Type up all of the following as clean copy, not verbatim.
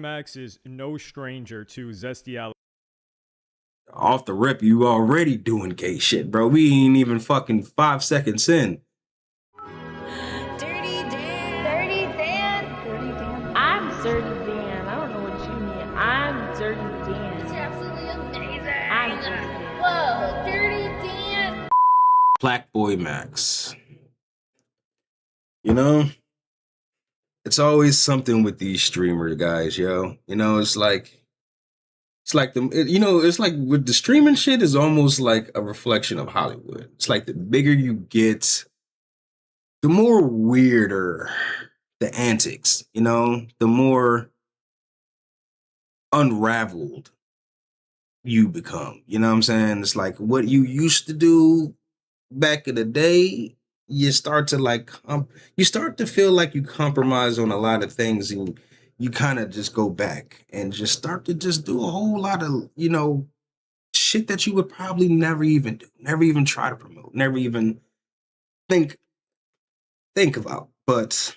Max is no stranger to zesty Alex. Off the rip, you already doing gay shit, bro. We ain't even fucking 5 seconds in. Dirty Dan. Dirty Dan. Dirty Dan. I'm Dirty Dan. I don't know what you mean. I'm Dirty Dan. It's absolutely amazing. I'm Dirty Dan. Whoa, Dirty Dan. Plaqueboymax. You know, it's always something with these streamer guys, yo. You know, it's like it's like with the streaming shit is almost like a reflection of Hollywood. It's like the bigger you get, the more weirder the antics, you know, the more unraveled you become. You know what I'm saying? It's like what you used to do back in the day, you start to feel like you compromise on a lot of things, and you kind of just go back and just start to just do a whole lot of, you know, shit that you would probably never even do, never even try to promote, never even think about. But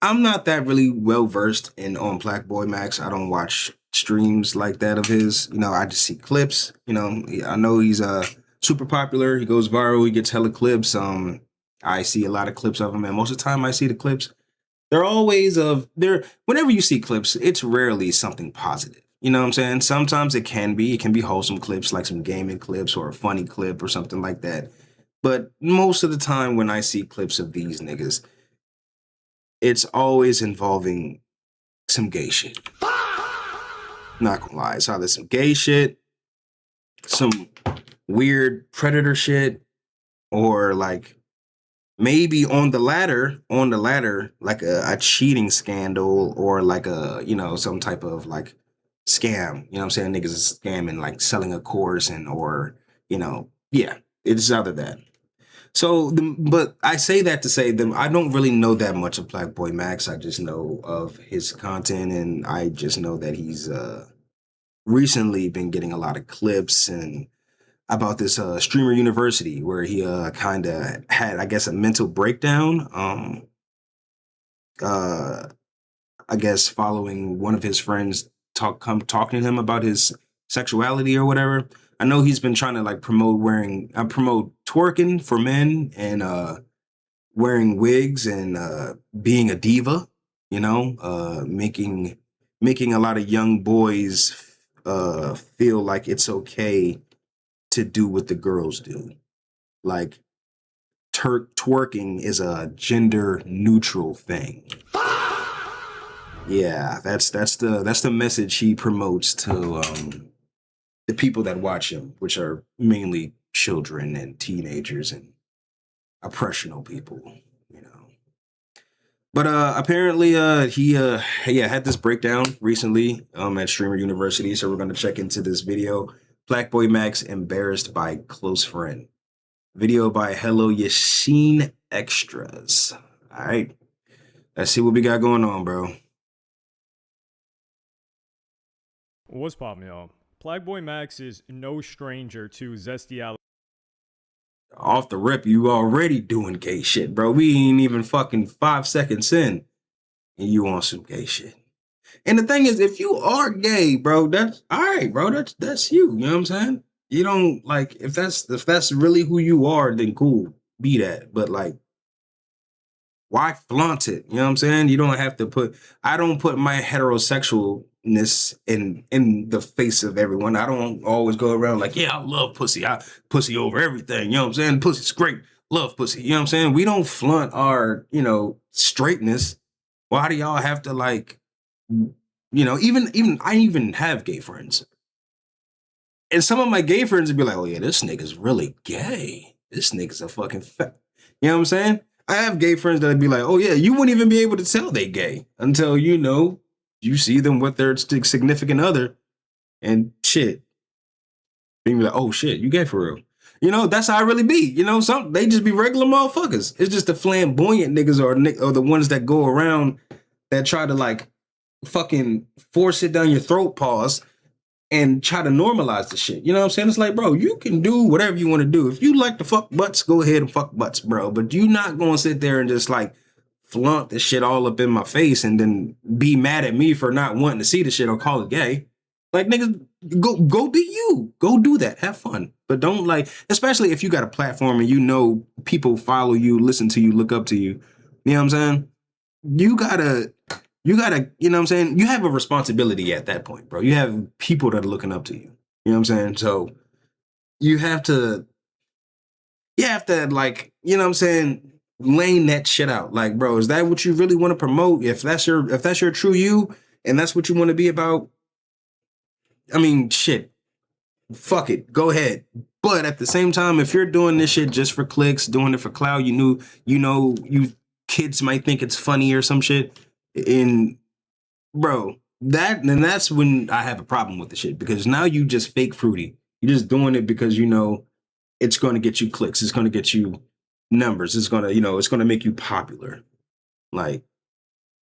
I'm not that really well versed on Plaqueboymax. I don't watch streams like that of his. You know, I just see clips. You know, I know he's super popular. He goes viral. He gets hella clips. I see a lot of clips of him, and most of the time I see the clips, they're always whenever you see clips, it's rarely something positive. You know what I'm saying? Sometimes it can be wholesome clips, like some gaming clips or a funny clip or something like that. But most of the time when I see clips of these niggas, it's always involving some gay shit. Not gonna lie, it's either some gay shit, some weird predator shit, or like maybe on the latter, like a cheating scandal, or like a, you know, some type of like scam. You know what I'm saying? Niggas is scamming, like selling a course, or, you know, yeah, it's either that. So, but I say that to say that I don't really know that much of Plaqueboymax. I just know of his content, and I just know that he's recently been getting a lot of clips and about this streamer university where he kind of had, I guess, a mental breakdown. I guess following one of his friends talking to him about his sexuality or whatever. I know he's been trying to like promote twerking for men, and wearing wigs, and being a diva. You know, making a lot of young boys feel like it's okay to do what the girls do. Like twerking is a gender neutral thing. Yeah, that's the message he promotes to the people that watch him, which are mainly children and teenagers and oppressional people, you know. But apparently he had this breakdown recently at Streamer University, so we're going to check into this video. Plaqueboymax embarrassed by close friend. Video by Hello Yashin Extras. All right, let's see what we got going on, bro. What's poppin', y'all? Plaqueboymax is no stranger to zesty Alex. Off the rip, you already doing gay shit, bro. We ain't even fucking 5 seconds in, and you on some gay shit. And the thing is, if you are gay, bro, that's all right, bro. That's you. You know what I'm saying? You don't like, if that's really who you are, then cool, be that. But like, why flaunt it? You know what I'm saying? You don't have to I don't put my heterosexualness in the face of everyone. I don't always go around like, yeah, I love pussy. Pussy over everything. You know what I'm saying? Pussy's great. Love pussy. You know what I'm saying? We don't flaunt our, you know, straightness. Why do y'all have to like, you know, I even have gay friends. And some of my gay friends would be like, oh yeah, this nigga's really gay. This nigga's a fucking fat. You know what I'm saying? I have gay friends that would be like, oh yeah, you wouldn't even be able to tell they gay until, you know, you see them with their significant other and shit. Being like, oh shit, you gay for real. You know, that's how I really be. You know, they just be regular motherfuckers. It's just the flamboyant niggas or the ones that go around that try to like fucking force it down your throat, pause, and try to normalize the shit. You know what I'm saying? It's like, bro, you can do whatever you want to do. If you like to fuck butts, go ahead and fuck butts, bro. But you're not going to sit there and just like flaunt this shit all up in my face and then be mad at me for not wanting to see the shit or call it gay. Like, niggas, go be you. Go do that. Have fun. But don't, like, especially if you got a platform and you know people follow you, listen to you, look up to you. You know what I'm saying? You gotta, you know what I'm saying? You have a responsibility at that point, bro. You have people that are looking up to you. You know what I'm saying? So you have to, like, you know what I'm saying, lane that shit out. Like, bro, is that what you really want to promote? If that's your true you and that's what you want to be about, I mean, shit, fuck it, go ahead. But at the same time, if you're doing this shit just for clicks, doing it for clout, you kids might think it's funny or some shit, and bro, that's when I have a problem with the shit, because now you just fake fruity. You're just doing it because you know it's going to get you clicks, it's going to get you numbers, it's going to, it's going to make you popular. Like,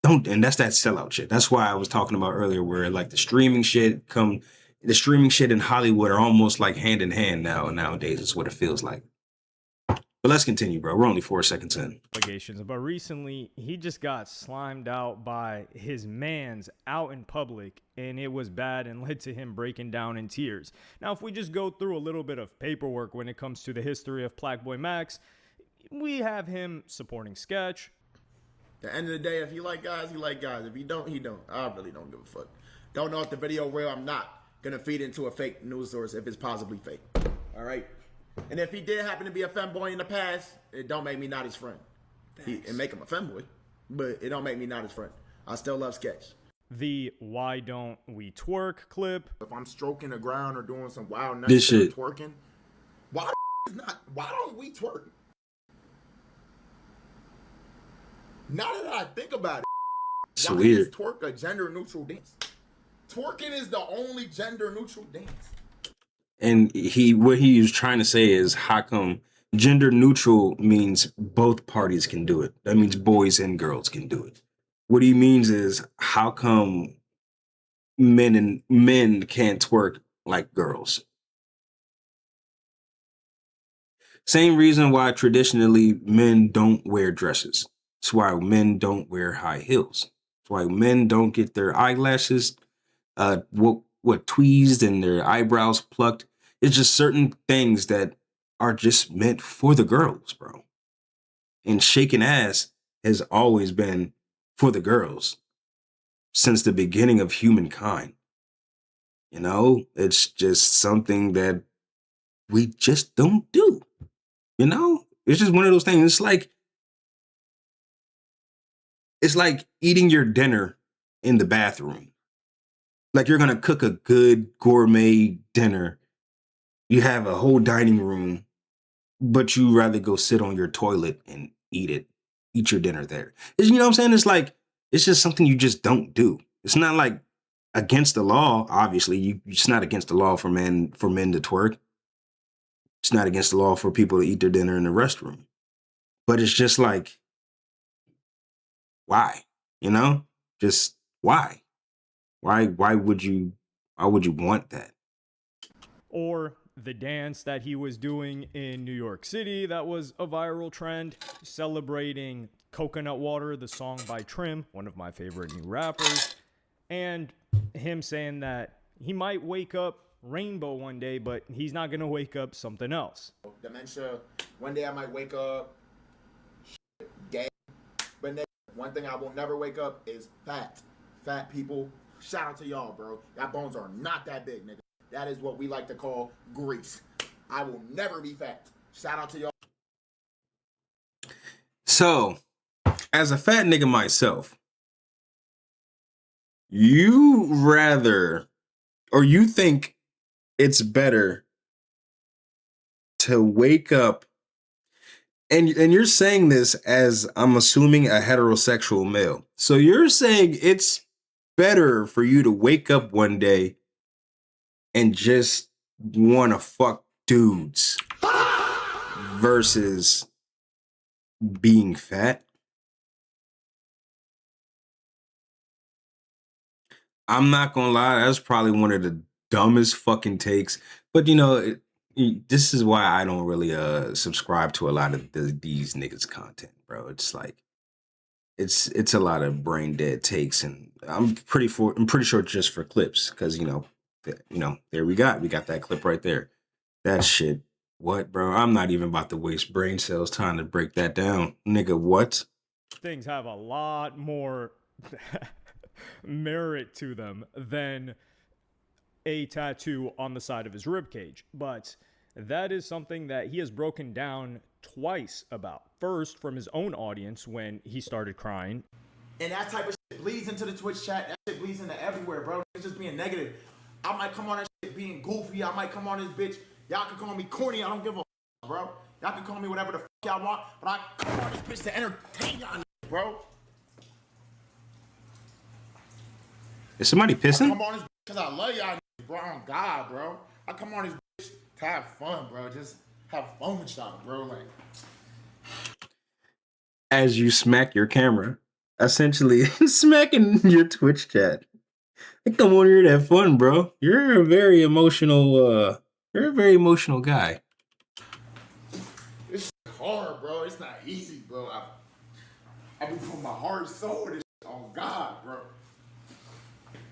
don't, and that's that sellout shit. That's why I was talking about earlier, where like the streaming shit in Hollywood are almost like hand in hand nowadays. Is what it feels like. But let's continue, bro. We're only 4 seconds in. Allegations, but recently he just got slimed out by his mans out in public, and it was bad and led to him breaking down in tears. Now, if we just go through a little bit of paperwork when it comes to the history of Plaqueboymax, we have him supporting Sketch. The end of the day, if you like guys, he like guys. If you don't, he don't. I really don't give a fuck. Don't know if the video real. I'm not gonna feed into a fake news source if it's possibly fake. All right. And if he did happen to be a femboy in the past, it don't make me not his friend. It make him a femboy, but it don't make me not his friend. I still love Sketch. The "Why Don't We Twerk" clip. If I'm stroking the ground or doing some wild this shit twerking, why don't we twerk? Now that I think about it, it's why weird. is twerk a gender neutral dance? Twerking is the only gender neutral dance. And what he was trying to say is, how come gender neutral means both parties can do it? That means boys and girls can do it. What he means is, how come men can't twerk like girls? Same reason why traditionally men don't wear dresses. That's why men don't wear high heels. That's why men don't get their eyelashes tweezed and their eyebrows plucked. It's just certain things that are just meant for the girls, bro. And shaking ass has always been for the girls since the beginning of humankind. You know, it's just something that we just don't do. You know, it's just one of those things. It's like eating your dinner in the bathroom. Like, you're gonna cook a good gourmet dinner. You have a whole dining room, but you rather go sit on your toilet and eat your dinner there. You know what I'm saying? It's just something you just don't do. It's not like against the law. Obviously, it's not against the law for men to twerk. It's not against the law for people to eat their dinner in the restroom. But it's just like, why? You know? Just why? Why would you want that? Or the dance that he was doing in New York City that was a viral trend, celebrating Coconut Water, the song by Trim, one of my favorite new rappers, and him saying that he might wake up rainbow one day, but he's not going to wake up something else. Dementia, one day I might wake up gay, but one thing I will never wake up is fat. Fat people, shout out to y'all, bro. Y'all bones are not that big, nigga. That is what we like to call grease. I will never be fat. Shout out to y'all. So, as a fat nigga myself, you think it's better to wake up, and you're saying this as, I'm assuming, a heterosexual male. So you're saying it's better for you to wake up one day and just want to fuck dudes versus being fat? I'm not gonna lie, that's probably one of the dumbest fucking takes. But this is why I don't really subscribe to a lot of these niggas' content, bro. It's like, it's a lot of brain dead takes, and I'm pretty sure just for clips, because there we got that clip right there. That shit. What, bro? I'm not even about to waste brain cells trying to break that down, nigga. What? Things have a lot more merit to them than a tattoo on the side of his ribcage. But that is something that he has broken down twice about. First, from his own audience when he started crying. And that type of shit bleeds into the Twitch chat. That shit bleeds into everywhere, bro. It's just being negative. I might come on that shit being goofy. I might come on this bitch. Y'all can call me corny. I don't give a f, bro. Y'all can call me whatever the f y'all want, but I come on this bitch to entertain y'all, bro. Is somebody I pissing? come on this bitch because I love y'all, bro. Oh, God, bro. I come on this bitch to have fun, bro. Just have fun with y'all, bro. Like, as you smack your camera, essentially smacking your Twitch chat. I come on here to have fun, bro. You're a very emotional guy. it's hard, bro. It's not easy, bro. I be putting my heart and soul in this shit on God, bro.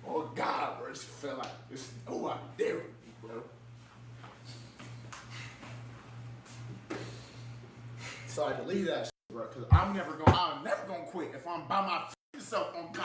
Oh, God, bro. It just feel like there's nobody there with me, bro. So I had to leave that shit, bro, because I'm never gonna quit if I'm by my self on God.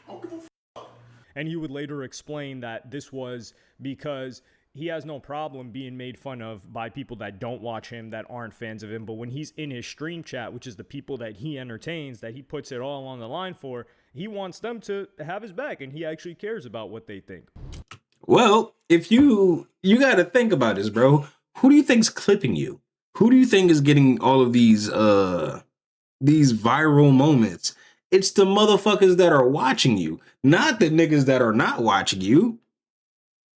I don't give a fuck. And he would later explain that this was because he has no problem being made fun of by people that don't watch him, that aren't fans of him. But when he's in his stream chat, which is the people that he entertains, that he puts it all on the line for, he wants them to have his back, and he actually cares about what they think. Well, if you got to think about this, bro. Who do you think's clipping you? Who do you think is getting all of these viral moments? It's the motherfuckers that are watching you, not the niggas that are not watching you.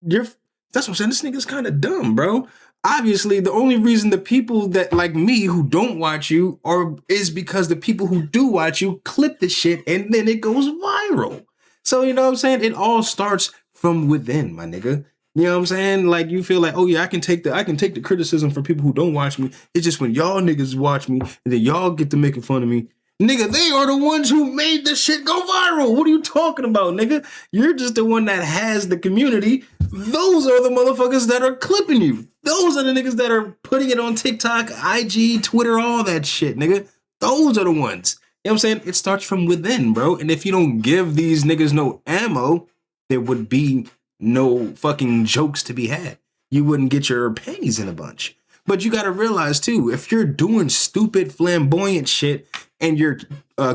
That's what I'm saying. This nigga's kind of dumb, bro. Obviously, the only reason the people that like me who don't watch you is because the people who do watch you clip the shit and then it goes viral. So, you know what I'm saying? It all starts from within, my nigga. You know what I'm saying? Like, you feel like, oh yeah, I can take the criticism from people who don't watch me. It's just when y'all niggas watch me and then y'all get to making fun of me. Nigga, they are the ones who made this shit go viral. What are you talking about, nigga? You're just the one that has the community. Those are the motherfuckers that are clipping you. Those are the niggas that are putting it on TikTok, IG, Twitter, all that shit, nigga. Those are the ones. You know what I'm saying? It starts from within, bro. And if you don't give these niggas no ammo, there would be no fucking jokes to be had. You wouldn't get your panties in a bunch. But you got to realize, too, if you're doing stupid, flamboyant shit and your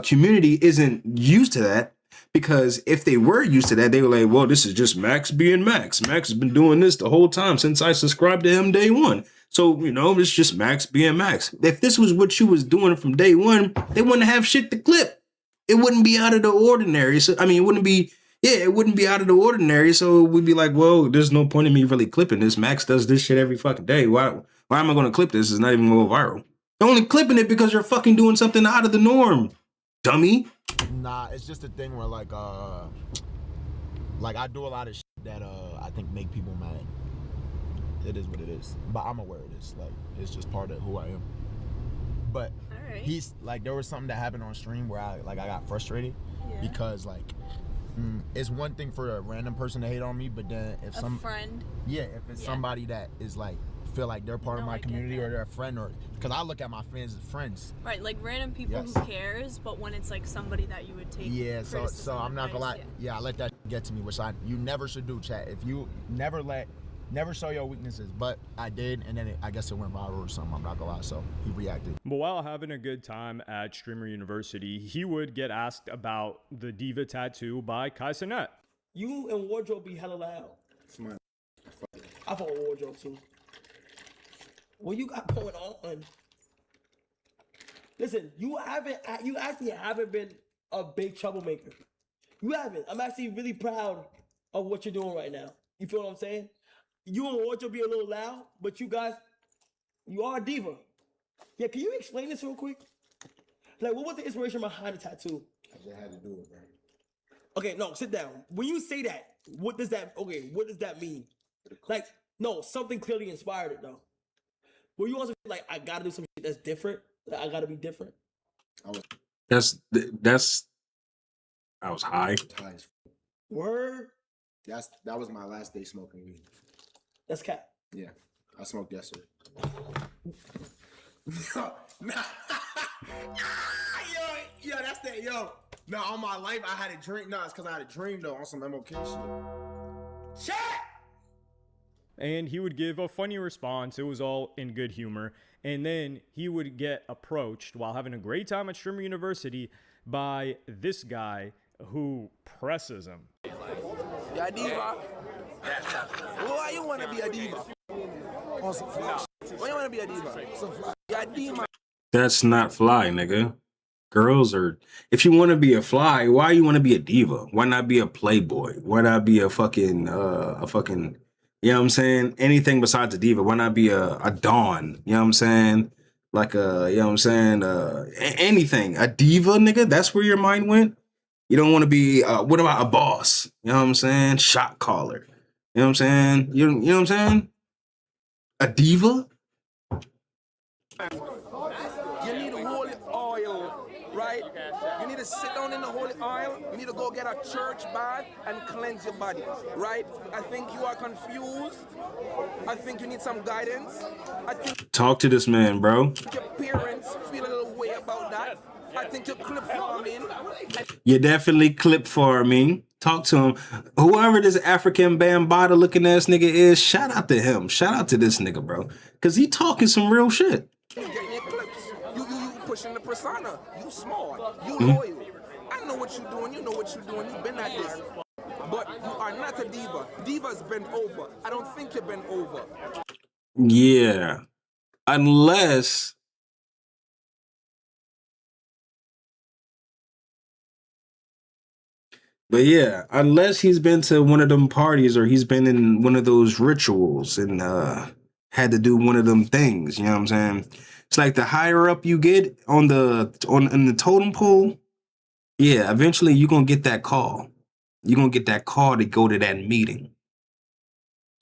community isn't used to that, because if they were used to that, they were like, well, this is just Max being Max. Max has been doing this the whole time since I subscribed to him day one. So, you know, it's just Max being Max. If this was what you was doing from day one, they wouldn't have shit to clip. It wouldn't be out of the ordinary. So, I mean, it wouldn't be out of the ordinary. So we'd be like, well, there's no point in me really clipping this. Max does this shit every fucking day. Why am I going to clip this? It's not even going to go viral. You're only clipping it because you're fucking doing something out of the norm, dummy. Nah, it's just a thing where like I do a lot of shit that I think make people mad. It is what it is. But I'm aware of this. Like, it's just part of who I am. But right. He's like, there was something that happened on stream where I got frustrated because like it's one thing for a random person to hate on me, but then if a friend, if it's somebody that is like feel like they're part of my community or they're a friend, or because I look at my fans as friends. Right, like random people who cares, but when it's like somebody that you would take. Yeah, so I'm not gonna lie. Yeah, I let that get to me, which you never should do, chat. If you never show your weaknesses, but I did, and then I guess it went viral or something. I'm not gonna lie, so he reacted. But while having a good time at Streamer University, he would get asked about the diva tattoo by Kai Cenat. You and Wardrobe be hella loud. I follow Wardrobe too. What you got going on? Listen, you actually haven't been a big troublemaker. You haven't. I'm actually really proud of what you're doing right now. You feel what I'm saying? You and Wardrobe be a little loud, but you guys, you are a diva. Yeah, can you explain this real quick? Like, what was the inspiration behind the tattoo? I just had to do it, man. Okay, no, sit down. When you say that, what does that mean? Like, no, something clearly inspired it, though. Were you also like, I gotta do some shit that's different? Like, I gotta be different? That's I was high. High as f- Word. that was my last day smoking weed. That's cap. Yeah, I smoked yesterday. Nah. yo, that's that, yo. No, all my life I had a dream. No, it's because I had a dream though on some MLK shit. Shit! And he would give a funny response. It was all in good humor. And then he would get approached while having a great time at Streamer University by this guy who presses him. You're a diva. Why you want to be a diva? Why you want to be a diva? You're a diva. That's not fly, nigga. Girls are. If you want to be a fly, why you want to be a diva? Why not be a playboy? Why not be a fucking? You know what I'm saying? Anything besides a diva. Why not be a dawn? You know what I'm saying? Like a, you know what I'm saying? Anything. A diva, nigga. That's where your mind went. You don't want to be. What about a boss? You know what I'm saying? Shot caller. You know what I'm saying? You know what I'm saying? A diva. You need holy oil, right? You need to sit down in the holy oil. You need to go get a church bath and cleanse your body, right? I think you are confused. I think you need some guidance. I think Talk to this man, bro. your parents feel a little way about that. I think you're clip farming. You're definitely clip farming. Talk to him. Whoever this African Bambata looking ass nigga is, shout out to him. Shout out to this nigga, bro. Cause he talking some real shit. You getting your clips. You pushing the persona. You smart. You loyal. I know what you're doing. You know what you're doing. You've been at this. But you are not a diva. Divas bend over. I don't think you bend over. Yeah. Unless But yeah, unless he's been to one of them parties or he's been in one of those rituals and had to do one of them things, you know what I'm saying? It's like the higher up you get on the totem pole, yeah, eventually you're gonna get that call. You're gonna get that call to go to that meeting.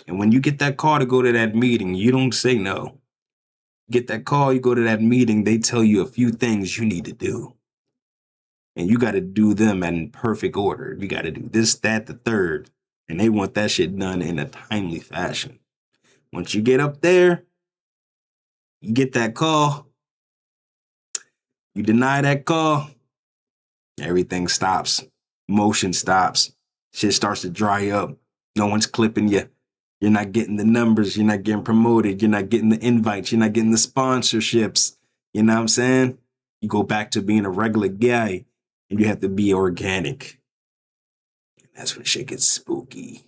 And when you get that call to go to that meeting, you don't say no. Get that call, you go to that meeting, they tell you a few things you need to do. And you got to do them in perfect order. You got to do this, that, the third. And they want that shit done in a timely fashion. Once you get up there, you get that call. You deny that call. Everything stops. Motion stops. Shit starts to dry up. No one's clipping you. You're not getting the numbers. You're not getting promoted. You're not getting the invites. You're not getting the sponsorships. You know what I'm saying? You go back to being a regular guy. And you have to be organic. And that's when shit gets spooky.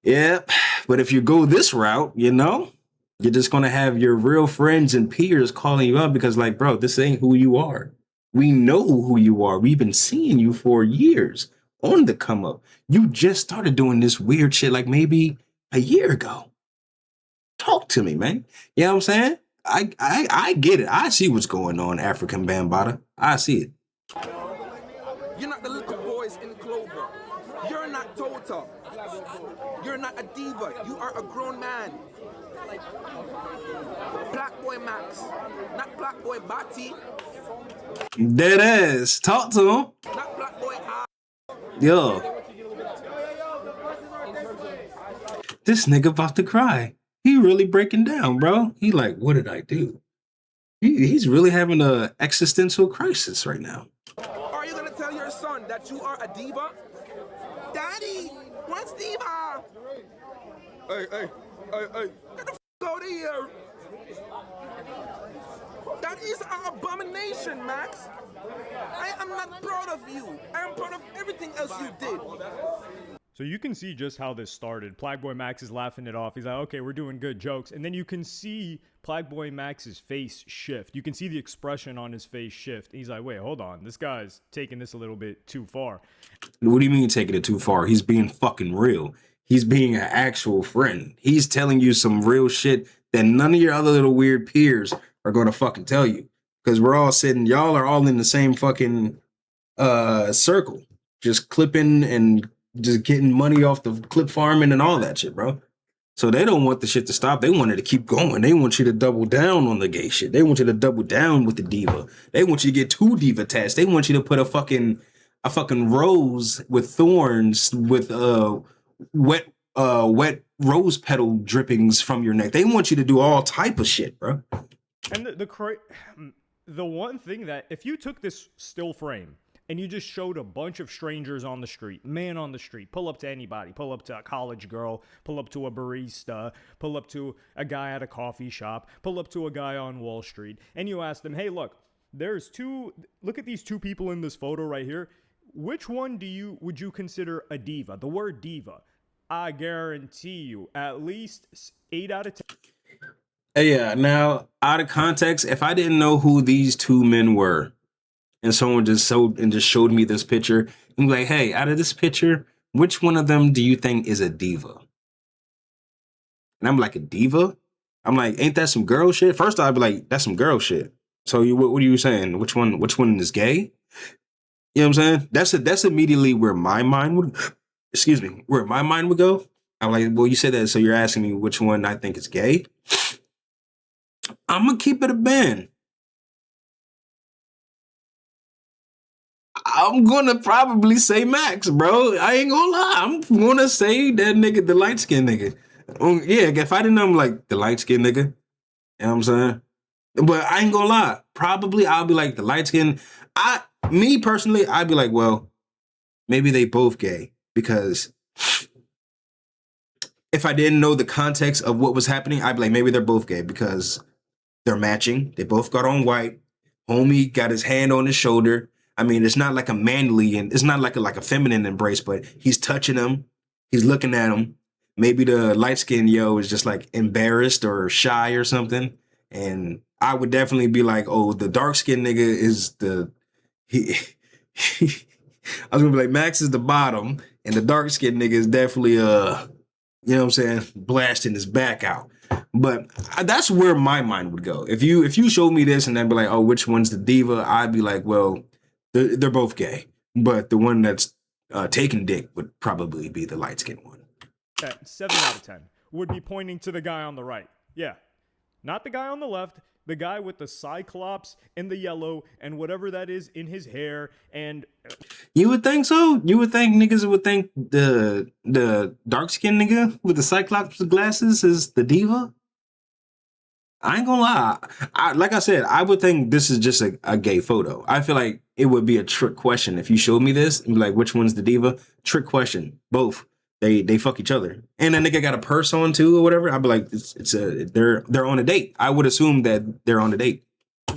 Yep. But if you go this route, you know, you're just going to have your real friends and peers calling you up because, like, bro, this ain't who you are. We know who you are. We've been seeing you for years on the come up. You just started doing this weird shit like maybe a year ago. Talk to me, man. You know what I'm saying? I get it. I see what's going on, African Bambata. I see it. You're not the little boys in Clover. You're not Tota. You're not a diva. You are a grown man. Plaqueboymax, not Plaqueboy Dead ass. Talk to him. not Plaqueboy. Yo. This nigga about to cry. He really breaking down, bro. He like, what did I do? He's really having a existential crisis right now. Are you gonna tell your son that you are a diva? Daddy, what's diva? Hey, get the f out of here. That is an abomination, Max. I am not proud of you. I am proud of everything else you did. So you can see just how this started. Plaqueboymax is laughing it off. He's like, okay, we're doing good jokes. And then you can see Plaqueboymax's face shift. You can see the expression on his face shift. He's like, wait, hold on. This guy's taking this a little bit too far. What do you mean taking it too far? He's being fucking real. He's being an actual friend. He's telling you some real shit that none of your other little weird peers are going to fucking tell you. Because we're all sitting, y'all are all in the same fucking circle. Just clipping and just getting money off the clip farming and all that shit, bro. So they don't want the shit to stop. They want it to keep going. They want you to double down on the gay shit. They want you to double down with the diva. They want you to get 2 diva tats. They want you to put a fucking rose with thorns with wet rose petal drippings from your neck. They want you to do all type of shit, bro. And the one thing that if you took this still frame and you just showed a bunch of strangers on the street, man on the street, pull up to anybody, pull up to a college girl, pull up to a barista, pull up to a guy at a coffee shop, pull up to a guy on Wall Street, and you ask them, hey, look at these 2 people in this photo right here. Which one would you consider a diva? The word diva, I guarantee you, at least 8 out of 10. Yeah, now, out of context, if I didn't know who these 2 men were, and someone just showed me this picture, I'm like, hey, out of this picture, which one of them do you think is a diva? And I'm like, a diva? I'm like, ain't that some girl shit? First I'd be like, that's some girl shit. So what are you saying? Which one is gay? You know what I'm saying? That's immediately where my mind would, where my mind would go. I'm like, well, you said that, so you're asking me which one I think is gay? I'm gonna keep it a band. I'm gonna probably say Max, bro. I ain't gonna lie. I'm gonna say that nigga, the light skinned nigga. Yeah, if I didn't know him like the light skinned nigga, you know what I'm saying? But I ain't gonna lie. Probably I'll be like the light skinned. Me personally, I'd be like, well, maybe they both gay, because if I didn't know the context of what was happening, I'd be like, maybe they're both gay because they're matching. They both got on white. Homie got his hand on his shoulder. I mean, it's not like a manly and it's not like a feminine embrace, but he's touching him. He's looking at him. Maybe the light skinned yo is just like embarrassed or shy or something. And I would definitely be like, oh, the dark skinned nigga is I was gonna be like, Max is the bottom, and the dark skinned nigga is definitely you know what I'm saying, blasting his back out. But that's where my mind would go. If you showed me this and then be like, oh, which one's the diva? I'd be like, well, they're both gay, but the one that's taking dick would probably be the light skinned one. 7 out of 10 would be pointing to the guy on the right. Yeah, not the guy on the left. The guy with the cyclops and the yellow and whatever that is in his hair. And you would think so? You would think niggas would think the dark-skinned nigga with the cyclops glasses is the diva? I ain't gonna lie. Like I said, I would think this is just a gay photo. I feel like it would be a trick question. If you showed me this and be like, which one's the diva? Trick question. Both. They fuck each other. And that nigga got a purse on too or whatever. I'd be like, they're on a date. I would assume that they're on a date.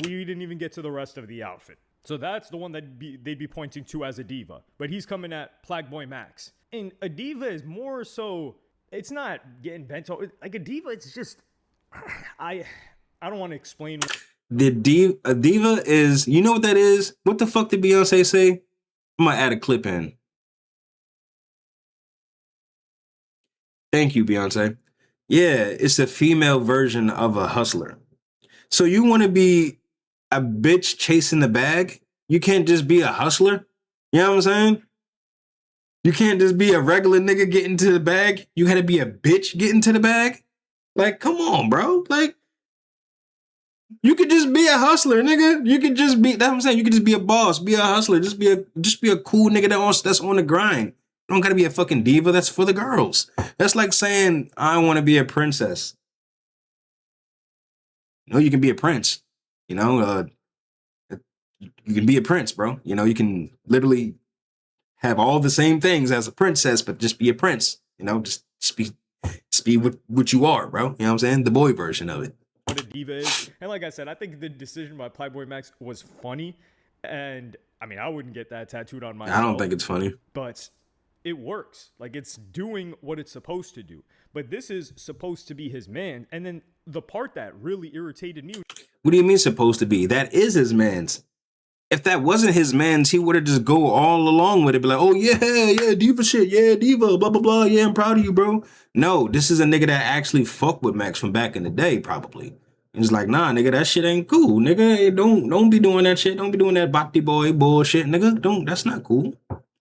We didn't even get to the rest of the outfit. So that's the one that they'd be pointing to as a diva. But he's coming at Plaqueboymax. And a diva is more so, it's not getting bent over. Like a diva, it's just, I don't want to explain. A diva is, you know what that is? What the fuck did Beyonce say? I'm gonna add a clip in. Thank you, Beyonce. Yeah, it's a female version of a hustler. So you want to be a bitch chasing the bag? You can't just be a hustler? You know what I'm saying? You can't just be a regular nigga getting to the bag. You had to be a bitch getting to the bag? Like, come on, bro. Like, you could just be a hustler, nigga. You could just be, that's what I'm saying. You could just be a boss, be a hustler, just be a cool nigga that's on the grind. You don't gotta be a fucking diva. That's for the girls. That's like saying, I want to be a princess. No, you can be a prince. You know, you can be a prince, bro. You know, you can literally have all the same things as a princess, but just be a prince. You know, just be what you are, bro. You know what I'm saying? The boy version of it. What a diva is. And like I said, I think the decision by Plaqueboymax was funny. And I mean, I wouldn't get that tattooed on myself. I don't think it's funny. But it works. Like, it's doing what it's supposed to do. But this is supposed to be his man. And then the part that really irritated me. What do you mean supposed to be? That is his man's. If that wasn't his man's, he would have just go all along with it. Be like, oh, yeah, diva shit. Yeah, diva, blah, blah, blah. Yeah, I'm proud of you, bro. No, this is a nigga that actually fucked with Max from back in the day, probably. And it's like, nah, nigga, that shit ain't cool, nigga. Hey, don't be doing that shit. Don't be doing that body boy bullshit, nigga. That's not cool.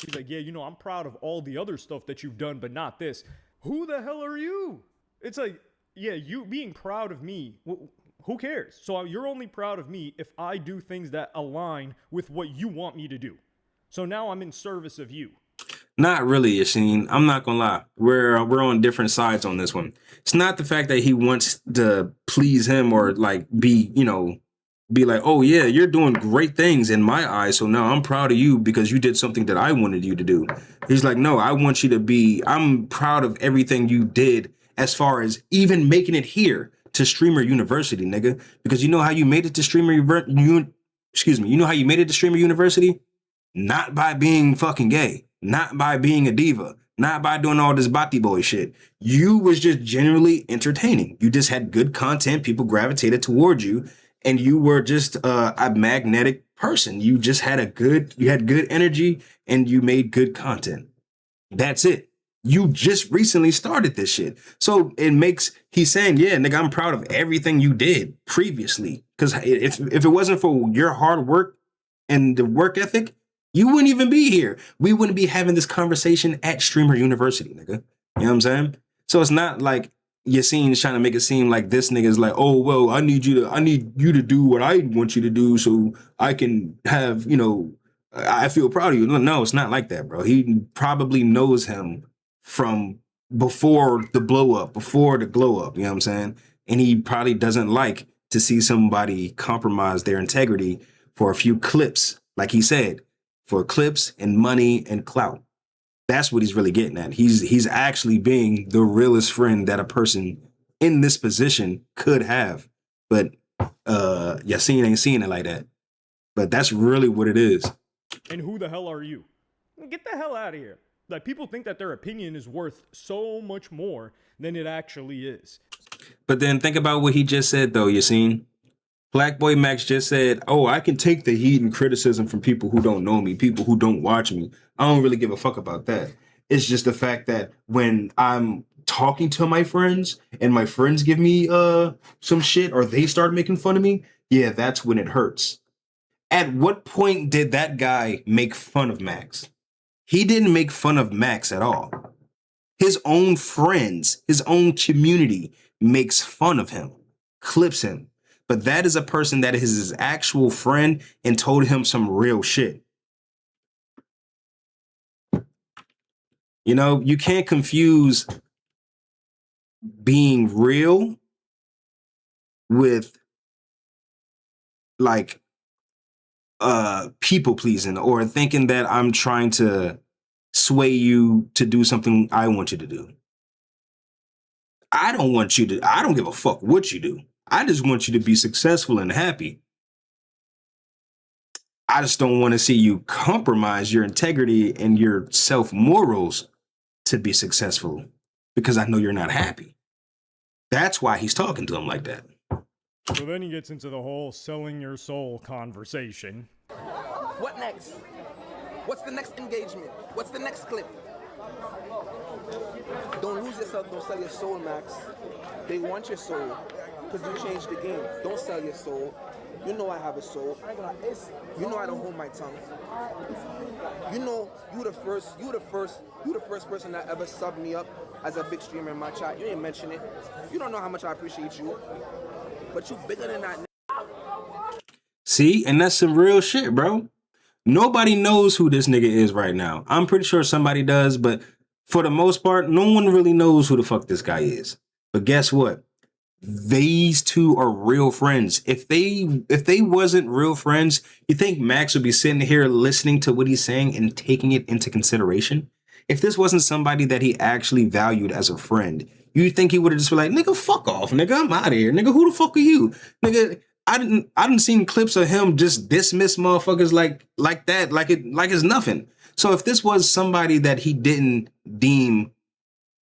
He's like, yeah, you know, I'm proud of all the other stuff that you've done, but not this. Who the hell are you? It's like, yeah, you being proud of me, who cares? So you're only proud of me if I do things that align with what you want me to do. So now I'm in service of you. Not really, Yashin. I'm not gonna lie. We're on different sides on this one. It's not the fact that he wants to please him or like be like, oh yeah, you're doing great things in my eyes. So now I'm proud of you because you did something that I wanted you to do. He's like, no, I want you to be. I'm proud of everything you did as far as even making it here to Streamer University, nigga. Because you know how you made it to you know how you made it to Streamer University? Not by being fucking gay, not by being a diva, not by doing all this bati boy shit. You was just generally entertaining. You just had good content. People gravitated towards you, and you were just a magnetic person. You just had good energy, and you made good content. That's it. You just recently started this shit. So he's saying, yeah, nigga, I'm proud of everything you did previously. Because if it wasn't for your hard work and the work ethic, you wouldn't even be here. We wouldn't be having this conversation at Streamer University, nigga. You know what I'm saying? So it's not like Yassine's trying to make it seem like this nigga is like, oh, well, I need you to do what I want you to do so I can have, I feel proud of you. No, it's not like that, bro. He probably knows him from before the blow up, before the glow up, you know what I'm saying? And he probably doesn't like to see somebody compromise their integrity for a few clips, like he said. For clips and money and clout. That's what he's really getting at. He's actually being the realest friend that a person in this position could have. But Yassine ain't seeing it like that. But that's really what it is. And who the hell are you? Get the hell out of here. Like, people think that their opinion is worth so much more than it actually is. But then think about what he just said, though, Yassine. Plaqueboymax just said, oh, I can take the heat and criticism from people who don't know me, people who don't watch me. I don't really give a fuck about that. It's just the fact that when I'm talking to my friends and my friends give me some shit or they start making fun of me, yeah, that's when it hurts. At what point did that guy make fun of Max? He didn't make fun of Max at all. His own friends, his own community makes fun of him, clips him. But that is a person that is his actual friend and told him some real shit. You know, you can't confuse being real with like people pleasing or thinking that I'm trying to sway you to do something I want you to do. I don't give a fuck what you do. I just want you to be successful and happy. I just don't want to see you compromise your integrity and your self-morals to be successful because I know you're not happy. That's why he's talking to him like that. So then he gets into the whole selling your soul conversation. What next? What's the next engagement? What's the next clip? Don't lose yourself, don't sell your soul, Max. They want your soul. Because you changed the game. Don't sell your soul. You know I have a soul. You know I don't hold my tongue. You know you the first person that ever subbed me up as a big streamer in my chat. You ain't mention it. You don't know how much I appreciate you. But you bigger than that. See, and that's some real shit, bro. Nobody knows who this nigga is right now. I'm pretty sure somebody does, but for the most part, no one really knows who the fuck this guy is. But guess what? These two are real friends. If they wasn't real friends, you think Max would be sitting here listening to what he's saying and taking it into consideration? If this wasn't somebody that he actually valued as a friend, you think he would have just been like, nigga, fuck off, nigga, I'm out of here. Nigga, who the fuck are you? Nigga, I didn't seen clips of him just dismiss motherfuckers like that, like it's nothing. So if this was somebody that he didn't deem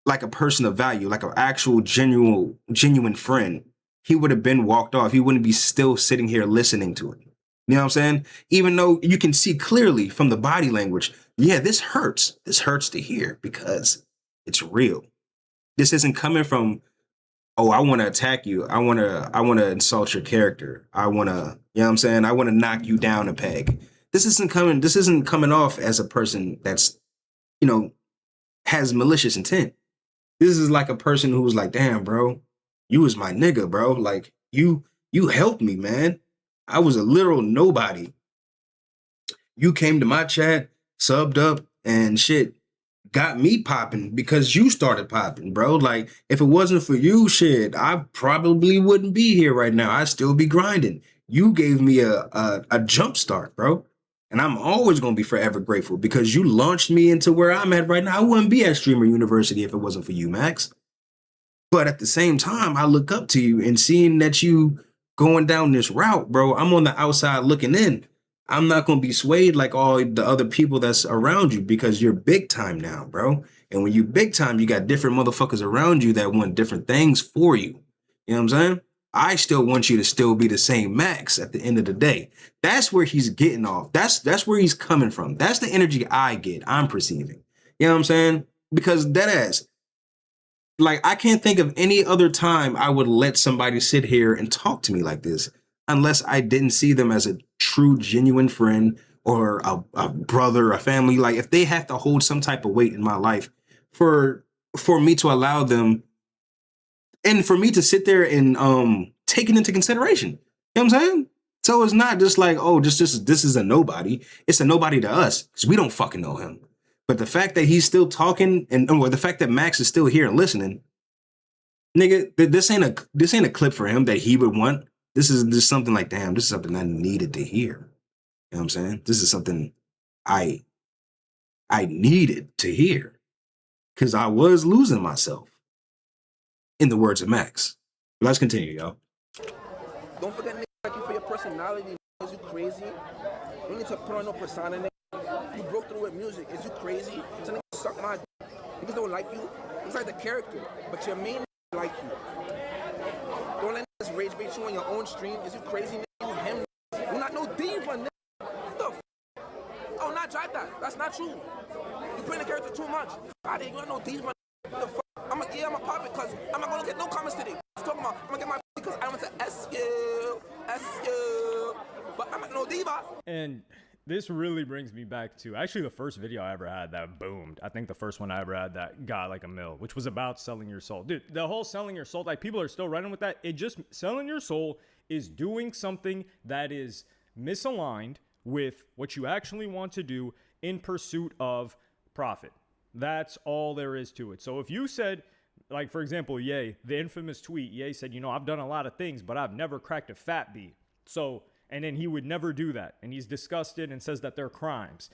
like a person of value, like an actual genuine friend, he would have been walked off. He wouldn't be still sitting here listening to it. You know what I'm saying? Even though you can see clearly from the body language, yeah, this hurts. This hurts to hear because it's real. This isn't coming from, oh, I want to attack you. I want to insult your character. I want to, you know what I'm saying? I want to knock you down a peg. This isn't coming off as a person that's, has malicious intent. This is like a person who was like, damn, bro, you was my nigga, bro. Like you helped me, man. I was a literal nobody. You came to my chat, subbed up, and shit got me popping because you started popping, bro. Like, if it wasn't for you, shit, I probably wouldn't be here right now. I'd still be grinding. You gave me a jump start, bro. And I'm always gonna be forever grateful because you launched me into where I'm at right now. I wouldn't be at Streamer University if it wasn't for you, Max. But at the same time, I look up to you and seeing that you going down this route, bro, I'm on the outside looking in. I'm not going to be swayed like all the other people that's around you because you're big time now, bro. And when you big time, you got different motherfuckers around you that want different things for you. You know what I'm saying? I still want you to still be the same Max at the end of the day. That's where he's getting off. That's where he's coming from. That's the energy I get, I'm perceiving. You know what I'm saying? Because deadass, like, I can't think of any other time I would let somebody sit here and talk to me like this unless I didn't see them as a true, genuine friend or a brother, a family. Like, if they have to hold some type of weight in my life for me to allow them and for me to sit there and take it into consideration. You know what I'm saying? So it's not just like, oh, this is a nobody. It's a nobody to us because we don't fucking know him. But the fact that he's still talking or the fact that Max is still here and listening, nigga, this ain't a clip for him that he would want. This is just something like, damn, this is something I needed to hear. You know what I'm saying? This is something I needed to hear because I was losing myself. In the words of Max. Let's continue, y'all. Don't forget, nigga, like you for your personality. Is you crazy? You need to put on no persona, nigga. You broke through with music. Is you crazy? So nigga suck my d. Niggas don't like you. It's like the character, but your main like you. Don't let niggas rage bait you on your own stream. Is you crazy, nigga? You him. You're not no diva, nigga. What the f? Oh, not drive that. That's not true. You putting the character too much. I didn't. You're not no diva. What the f? I'm gonna pop it because I'm not gonna get no comments today. I'm talking about I'm gonna get my because I went to SU, but I'm no diva. And this really brings me back to actually the first video I ever had that boomed. I think the first one I ever had that got like a mil, which was about selling your soul. Dude, the whole selling your soul, like people are still running with that. It just, selling your soul is doing something that is misaligned with what you actually want to do in pursuit of profit. That's all there is to it. So if you said, like, for example, Ye, the infamous tweet, Ye said, you know, I've done a lot of things, but I've never cracked a fat beat. So, and then he would never do that. And he's disgusted and says that they're crimes.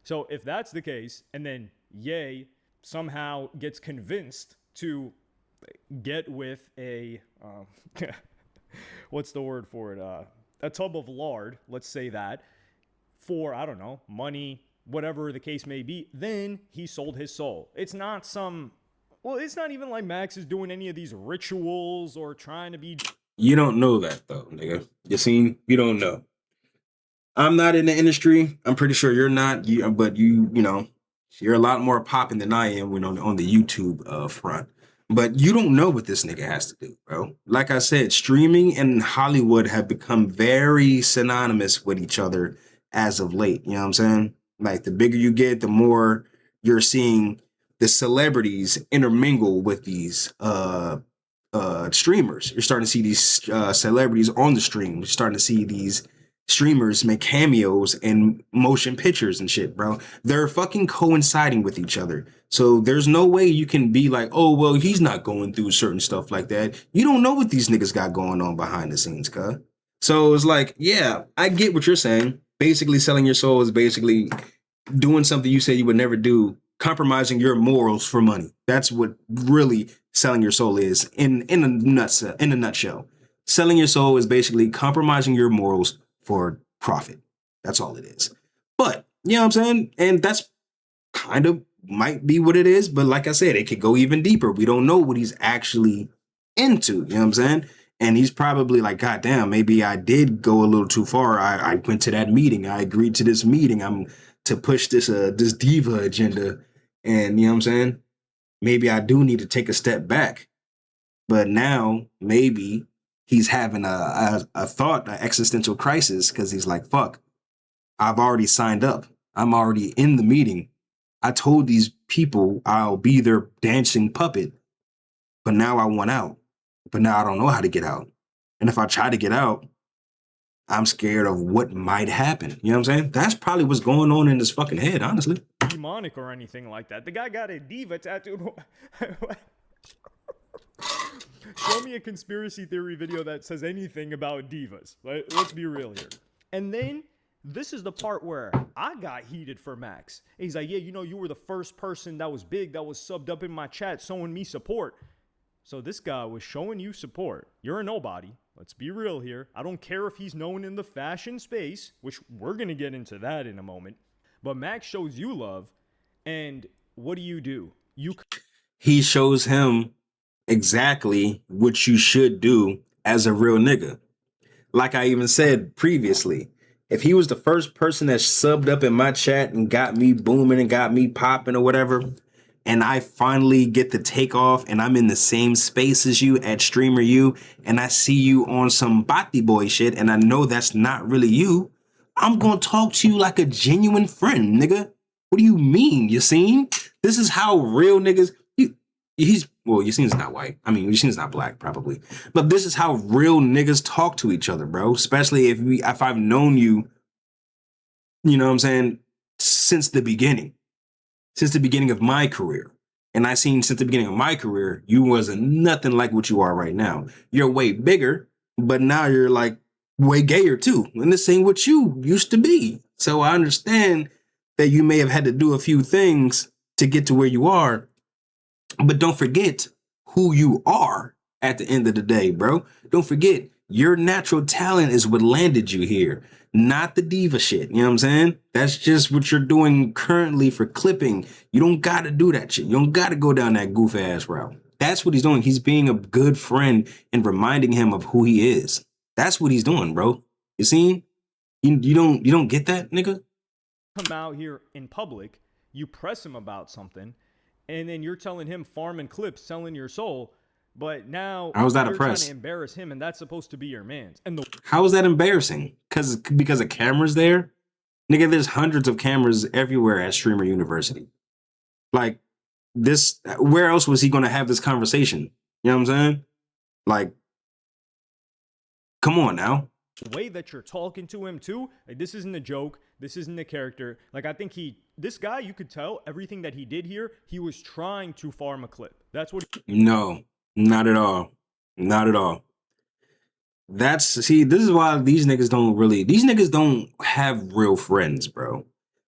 So if that's the case, and then Ye somehow gets convinced to get with a, what's the word for it? A tub of lard, let's say that, for, I don't know, money, whatever the case may be, then he sold his soul. It's not it's not even like Max is doing any of these rituals or trying to be. You don't know that though, nigga. You seen? You don't know. I'm not in the industry. I'm pretty sure you're not. But you know, you're a lot more popping than I am when on the YouTube front. But you don't know what this nigga has to do, bro. Like I said, streaming and Hollywood have become very synonymous with each other as of late. You know what I'm saying? Like, the bigger you get, the more you're seeing the celebrities intermingle with these streamers. You're starting to see these celebrities on the stream. You're starting to see these streamers make cameos and motion pictures and shit, bro. They're fucking coinciding with each other. So there's no way you can be like, oh, well, he's not going through certain stuff like that. You don't know what these niggas got going on behind the scenes, cuz. So it's like, yeah, I get what you're saying. Basically, selling your soul is basically doing something you say you would never do, compromising your morals for money. That's what really selling your soul is in a nutshell. Selling your soul is basically compromising your morals for profit. That's all it is. But, you know what I'm saying? And that's kind of might be what it is. But like I said, it could go even deeper. We don't know what he's actually into. You know what I'm saying? And he's probably like, God damn, maybe I did go a little too far. I went to that meeting. I agreed to this meeting. I'm to push this diva agenda. And you know what I'm saying? Maybe I do need to take a step back. But now maybe he's having a thought, an existential crisis, because he's like, fuck, I've already signed up. I'm already in the meeting. I told these people I'll be their dancing puppet but now I want out. But now I don't know how to get out. And if I try to get out, I'm scared of what might happen. You know what I'm saying? That's probably what's going on in his fucking head, honestly. Demonic or anything like that. The guy got a diva tattooed. Show me a conspiracy theory video that says anything about divas. Let's be real here. And then this is the part where I got heated for Max. He's like, yeah, you know, you were the first person that was big, that was subbed up in my chat, showing me support. So this guy was showing you support. You're a nobody. Let's be real here. I don't care if he's known in the fashion space, which we're going to get into that in a moment. But Max shows you love. And what do? He shows him exactly what you should do as a real nigga. Like I even said previously, if he was the first person that subbed up in my chat and got me booming and got me popping or whatever, and I finally get the takeoff and I'm in the same space as you at Streamer U, and I see you on some Bati boy shit and I know that's not really you, I'm gonna talk to you like a genuine friend, nigga. What do you mean, Yassine? This is how real niggas... Yassine's not white. I mean, Yassine's not black, probably. But this is how real niggas talk to each other, bro. Especially if I've known you, you know what I'm saying, since the beginning. Since the beginning of my career. And I seen since the beginning of my career, you wasn't nothing like what you are right now. You're way bigger, but now you're like way gayer too. And this ain't what you used to be. So I understand that you may have had to do a few things to get to where you are. But don't forget who you are at the end of the day, bro. Don't forget your natural talent is what landed you here, not the diva shit. You know what I'm saying? That's just what you're doing currently for clipping. You don't got to do that shit. You don't got to go down that goof ass route. That's what he's doing. He's being a good friend and reminding him of who he is. That's what he's doing, bro. You see? You don't get that, nigga? Come out here in public, you press him about something, and then you're telling him farming clips, selling your soul. But now how is that you're a press? Trying to embarrass him, and that's supposed to be your man's. And how is that embarrassing? Because of cameras there? Nigga, there's hundreds of cameras everywhere at Streamer University. Like, this, where else was he going to have this conversation? You know what I'm saying? Like, come on now. The way that you're talking to him too, like, this isn't a joke. This isn't a character. Like, I think this guy, you could tell everything that he did here, he was trying to farm a clip. That's what. No, not at all. Not at all. See, this is why these niggas don't have real friends, bro.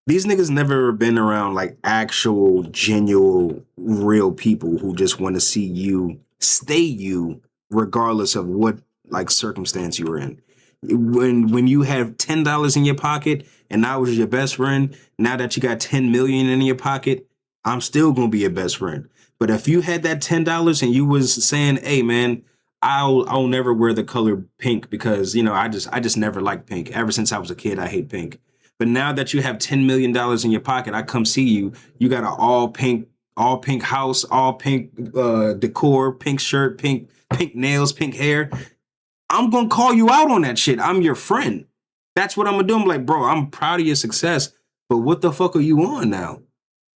These niggas never been around like actual, genuine, real people who just want to see you stay you regardless of what like circumstance you were in. When you have $10 in your pocket and I was your best friend, now that you got 10 million in your pocket, I'm still gonna be your best friend. But if you had that $10 and you was saying, hey man, I'll never wear the color pink because, you know, I just never liked pink. Ever since I was a kid, I hate pink. But now that you have $10 million in your pocket, I come see you, you got an all pink house, all pink decor, pink shirt, pink nails, pink hair. I'm going to call you out on that shit. I'm your friend. That's what I'm going to do. I'm like, bro, I'm proud of your success, but what the fuck are you on now?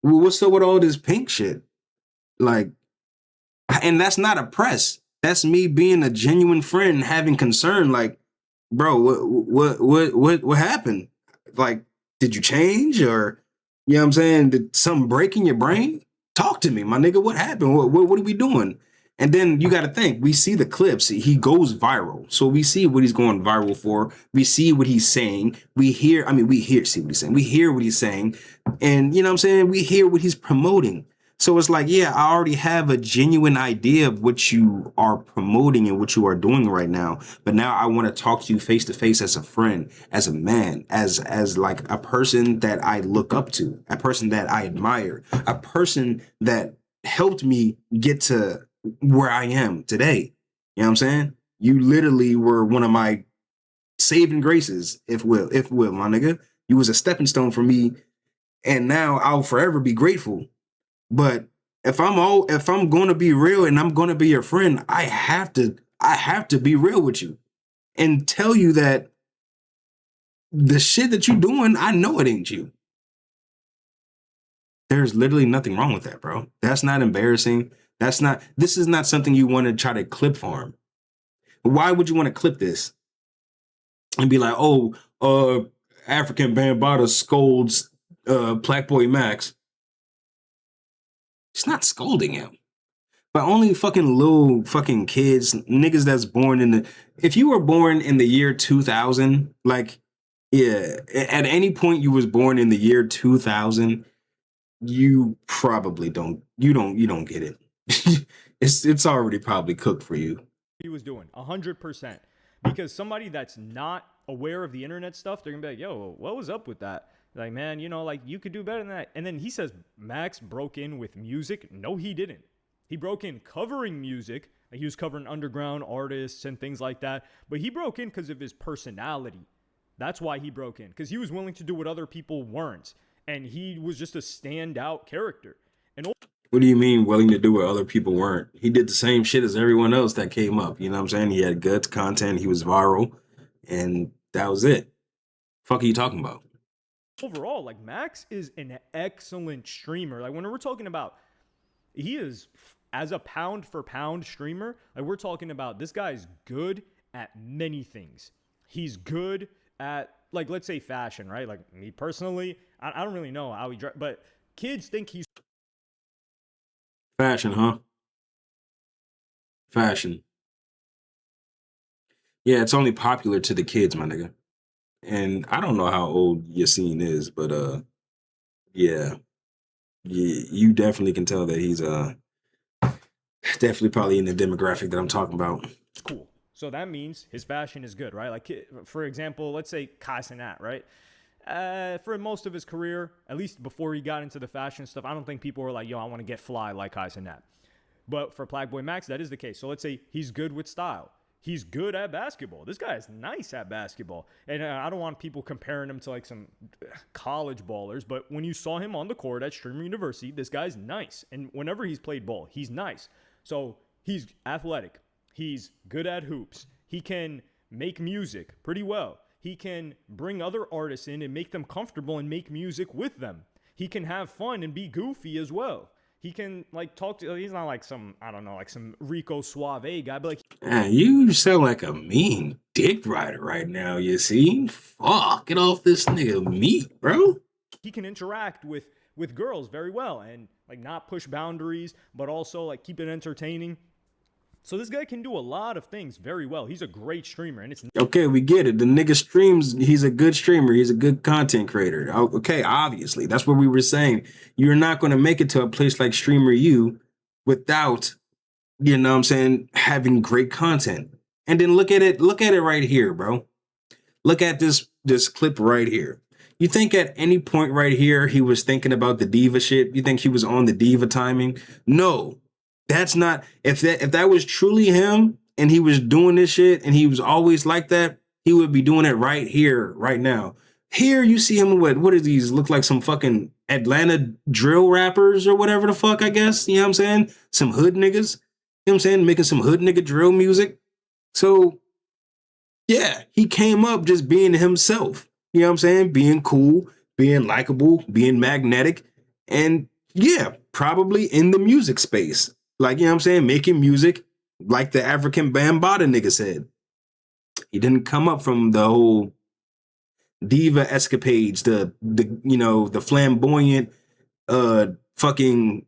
What's up with all this pink shit? Like, and that's not a press. That's me being a genuine friend, having concern. Like, bro, what happened? Like, did you change or, you know what I'm saying? Did something break in your brain? Talk to me, my nigga. What happened? What are we doing? And then you got to think, we see the clips. He goes viral. So we see what he's going viral for. We see what he's saying. We hear what he's saying. We hear what he's saying. And you know what I'm saying? We hear what he's promoting. So it's like, yeah, I already have a genuine idea of what you are promoting and what you are doing right now. But now I want to talk to you face to face as a friend, as a man, as like a person that I look up to, a person that I admire, a person that helped me get to where I am today. You know what I'm saying? You literally were one of my saving graces, if will, my nigga. You was a stepping stone for me. And now I'll forever be grateful. But if I'm going to be real and I'm going to be your friend, I have to be real with you and tell you that the shit that you're doing, I know it ain't you. There's literally nothing wrong with that, bro. That's not embarrassing. This is not something you want to try to clip farm. Why would you want to clip this and be like, oh, African Bambaataa scolds Plaqueboymax? It's not scolding him. But only fucking little fucking kids, niggas that's born in the... If you were born in the year 2000, like, yeah, at any point you was born in the year 2000, you probably don't get it. It's already probably cooked for you. He was doing 100%, because somebody that's not aware of the internet stuff, they're gonna be like, yo, what was up with that? Like, man, you know, like, you could do better than that. And then he says Max broke in with music. No, he didn't. He broke in covering music. Like, he was covering underground artists and things like that. But he broke in because of his personality. That's why he broke in, because he was willing to do what other people weren't. And he was just a standout character. And what do you mean willing to do what other people weren't? He did the same shit as everyone else that came up. You know what I'm saying? He had good content. He was viral. And that was it. Fuck are you talking about? overall, like, Max is an excellent streamer. Like, when we're talking about, he is, as a pound for pound streamer, like, we're talking about, this guy's good at many things. He's good at, like, let's say fashion, right? Like, me personally, I don't really know how he dress, but kids think he's fashion, huh? Fashion. Yeah, it's only popular to the kids, my nigga. And I don't know how old Yassine is, but yeah, you definitely can tell that he's definitely probably in the demographic that I'm talking about. It's cool. So that means his fashion is good, right? Like, for example, let's say Kai Cenat, right? For most of his career, at least before he got into the fashion stuff, I don't think people were like, yo, I want to get fly like Kai Cenat. But for Plaqueboymax, that is the case. So let's say he's good with style. He's good at basketball. This guy is nice at basketball. And I don't want people comparing him to like some college ballers, but when you saw him on the court at Streamer University, this guy's nice. And whenever he's played ball, he's nice. So he's athletic. He's good at hoops. He can make music pretty well. He can bring other artists in and make them comfortable and make music with them. He can have fun and be goofy as well. He can, like, talk to, he's not like some, I don't know, like some Rico Suave guy, but like... Man, you sound like a mean dick rider right now, you see? Fuck, get off this nigga meat, bro. He can interact with girls very well and, like, not push boundaries, but also, like, keep it entertaining. So this guy can do a lot of things very well. He's a great streamer, and it's... Okay, we get it. The nigga streams, he's a good streamer. He's a good content creator. Okay, obviously. That's what we were saying. You're not going to make it to a place like Streamer U without, you know what I'm saying, having great content. And then look at it right here, bro. Look at this clip right here. You think at any point right here he was thinking about the diva shit? You think he was on the diva timing? No. That's not, if that was truly him and he was doing this shit and he was always like that, he would be doing it right here, right now. Here you see him with, what are these? Look like some fucking Atlanta drill rappers or whatever the fuck, I guess. You know what I'm saying? Some hood niggas. You know what I'm saying? Making some hood nigga drill music. So, yeah, he came up just being himself. You know what I'm saying? Being cool, being likable, being magnetic. And yeah, probably in the music space. Like, you know what I'm saying? Making music like the African Bambaataa nigga said. He didn't come up from the whole diva escapades, the you know, the flamboyant fucking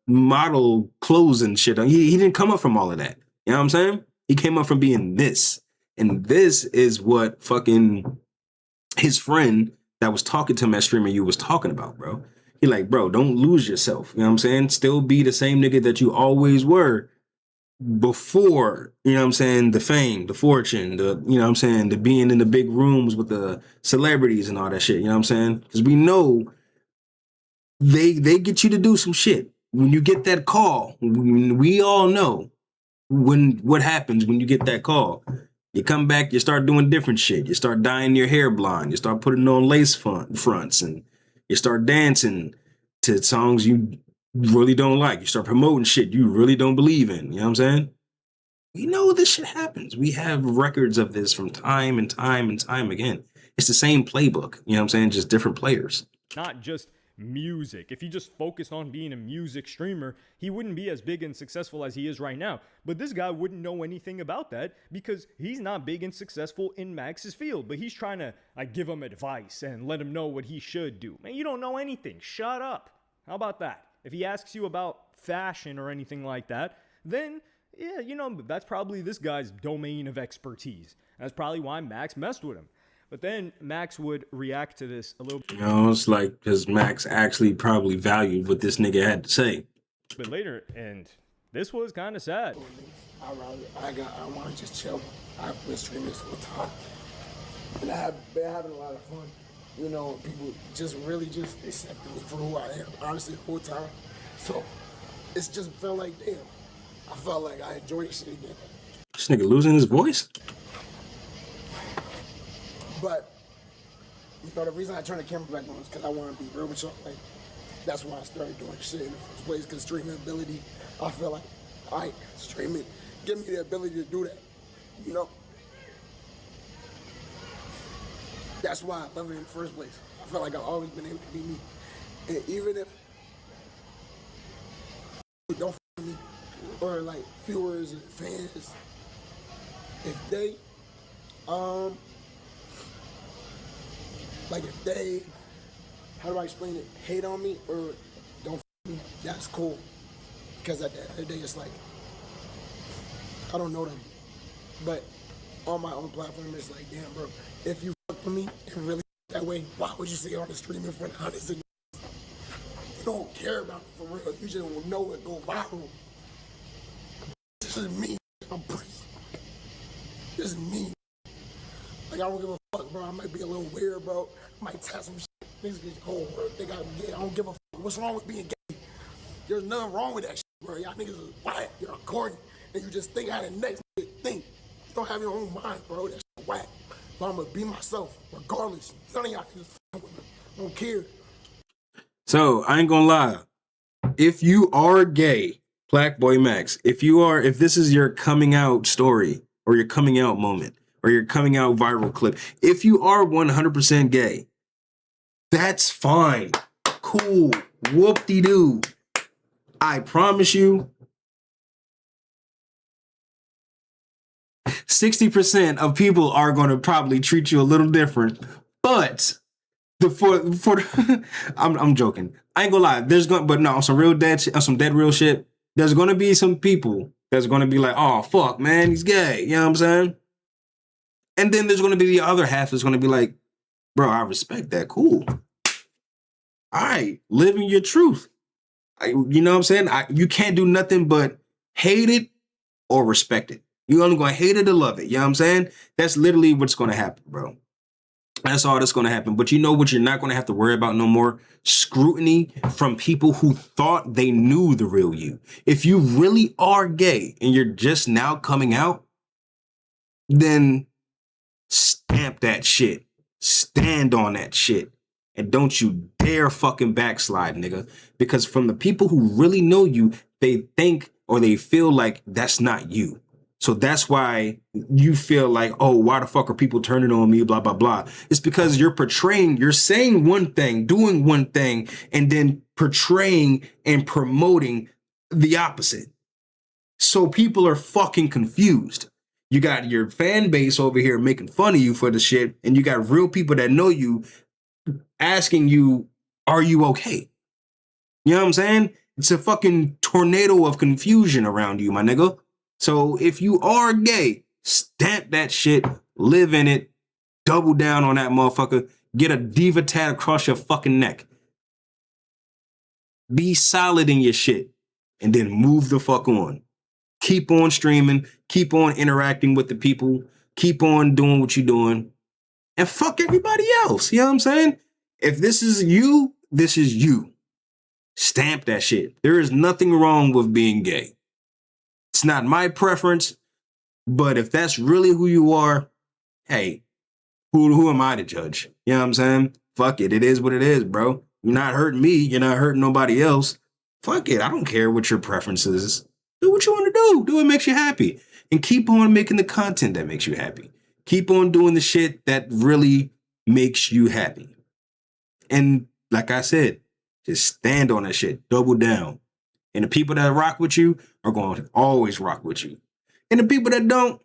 model clothes and shit. He didn't come up from all of that. You know what I'm saying? He came up from being this. And this is what fucking his friend that was talking to him at Streamer U was talking about, bro. He like, bro, don't lose yourself. You know what I'm saying? Still be the same nigga that you always were before, you know what I'm saying, the fame, the fortune, the, you know what I'm saying, the being in the big rooms with the celebrities and all that shit, you know what I'm saying? Because we know they get you to do some shit. When you get that call, we all know what happens when you get that call. You come back, you start doing different shit. You start dyeing your hair blonde. You start putting on lace fronts and you start dancing to songs you really don't like. You start promoting shit you really don't believe in. You know what I'm saying? We know this shit happens. We have records of this from time and time and time again. It's the same playbook. You know what I'm saying? Just different players. Not just music. If he just focused on being a music streamer, he wouldn't be as big and successful as he is right now. But this guy wouldn't know anything about that because he's not big and successful in Max's field. But he's trying to give him advice and let him know what he should do. Man, you don't know anything. Shut up. How about that? If he asks you about fashion or anything like that, then yeah, you know, that's probably this guy's domain of expertise. That's probably why Max messed with him. But then Max would react to this a little it's like because Max actually probably valued what this nigga had to say. bit later, and this was kind of sad. I want to just chill. I've been streaming this whole time, and I have been having a lot of fun. You know, people just really just accepting me for who I am, honestly, the whole time. So it's just felt like, damn, I felt like I enjoyed this shit again. This nigga losing his voice? But, you know, the reason I turned the camera back on is because I want to be real with y'all. Like, that's why I started doing shit in the first place, because streaming ability, I feel like, all right, streaming, give me the ability to do that, you know? That's why I love it in the first place. I feel like I've always been able to be me. And even if you don't f me, or like viewers and fans, if they, like if they, how do I explain it, hate on me or don't f me, that's cool. Because at the end of the day, it's like, I don't know them. But on my own platform, it's like, damn, bro, if you fuck with me and really that way, why would you say on the stream in front of hundreds of you don't care about it for real. You just will know it, go viral. This is me. I'm pretty. This is me. Like, I don't give a fuck, bro. I might be a little weird, bro. I might tap some shit. Niggas get whole world. They got gay. I don't give a fuck. What's wrong with being gay? There's nothing wrong with that shit, bro. Y'all niggas is whack. You're corny. And you just think how the next nigga think. You don't have your own mind, bro. That shit whack. But I'm gonna be myself, regardless. None of y'all niggas fuck with me. I don't care. So I ain't gonna lie. If you are gay, Plaqueboymax, if this is your coming out story or your coming out moment or your coming out viral clip, if you are 100% gay, that's fine. Cool. Whoop-de-doo. I promise you, 60% of people are going to probably treat you a little different, but I'm joking. I ain't gonna lie. But no, on some dead real shit. There's gonna be some people that's gonna be like, oh fuck, man, he's gay. You know what I'm saying? And then there's gonna be the other half that's gonna be like, bro, I respect that. Cool. All right, living your truth. You know what I'm saying? You can't do nothing but hate it or respect it. You're only gonna hate it or love it. You know what I'm saying? That's literally what's gonna happen, bro. That's all that's going to happen. But you know what you're not going to have to worry about no more? Scrutiny from people who thought they knew the real you. If you really are gay and you're just now coming out, then stamp that shit. Stand on that shit. And don't you dare fucking backslide, nigga. Because from the people who really know you, they think or they feel like that's not you. So that's why you feel like, oh, why the fuck are people turning on me, blah, blah, blah. It's because you're saying one thing, doing one thing, and then portraying and promoting the opposite. So people are fucking confused. You got your fan base over here making fun of you for the shit, and you got real people that know you asking you, are you okay? You know what I'm saying? It's a fucking tornado of confusion around you, my nigga. So if you are gay, stamp that shit, live in it, double down on that motherfucker, get a diva tat across your fucking neck. Be solid in your shit, and then move the fuck on. Keep on streaming, keep on interacting with the people, keep on doing what you're doing, and fuck everybody else. You know what I'm saying? If this is you, this is you. Stamp that shit. There is nothing wrong with being gay. It's not my preference, but if that's really who you are, hey, who am I to judge? You know what I'm saying? Fuck it. It is what it is, bro. You're not hurting me. You're not hurting nobody else. Fuck it. I don't care what your preference is. Do what you want to do. Do what makes you happy. And keep on making the content that makes you happy. Keep on doing the shit that really makes you happy. And like I said, Just stand on that shit. Double down. And the people that rock with you are going to always rock with you. And the people that don't,